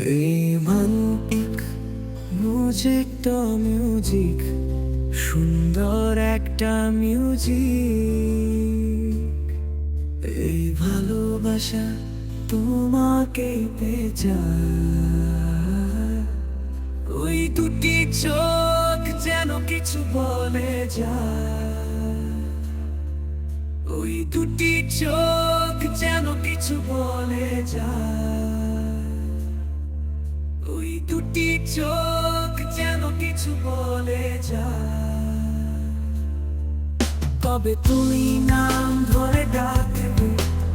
এই মান্তিক মিউজিকটা মিউজিক, সুন্দর একটা মিউজিক। এই ভালোবাসা তোমাকে পেয়ে যায়, ওই দুটি চোখ যেন কিছু বলে যায়, ওই দুটি চোখ যেন কিছু বলে যায়, ওই দুটি চোখ যেন কিছু বলে যায়। কবে তুমি নাম ধরে ডাকবে,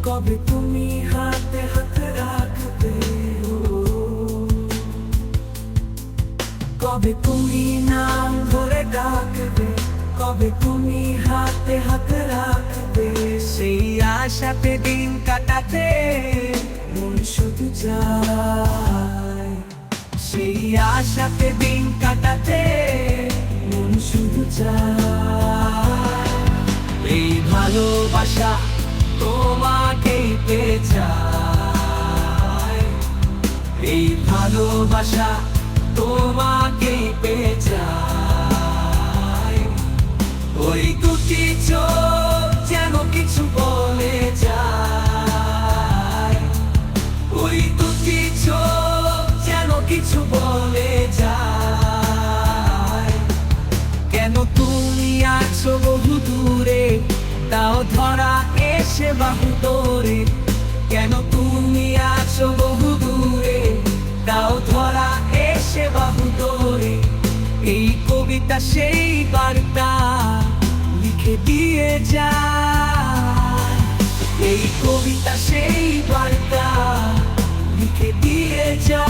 কবে তুমি হাতে হাতে রাখবে, কবে তুমি নাম ধরে ডাকবে, কবে তুমি হাতে হাতে রাখবে। সেই আশাতে দিন কাটাতে মন শুধু চায়, সেই আশাতে দিন কাটাতে মন শুধু চায়। এই ভালোবাসা তোমাকেই পেয়ে যায়, এই ভালোবাসা তোমাকেই পেয়ে যায়। ওই দুটি চোখ যেন কিছু বলে যায়, ওই দুটি চোখ যেন কিছু বলে যায়। কেন তুমি আছো বহু দূরে, তাও ধরা এসে বাহু তোরে। কেন তুমি আছো বহু দূরে, তাও ধরা এসে বাহু তোরে। এই কবিতা সেই বার্তা লিখে দিয়ে যায়, এই কবিতা সেই বার্তা লিখে দিয়ে যায়।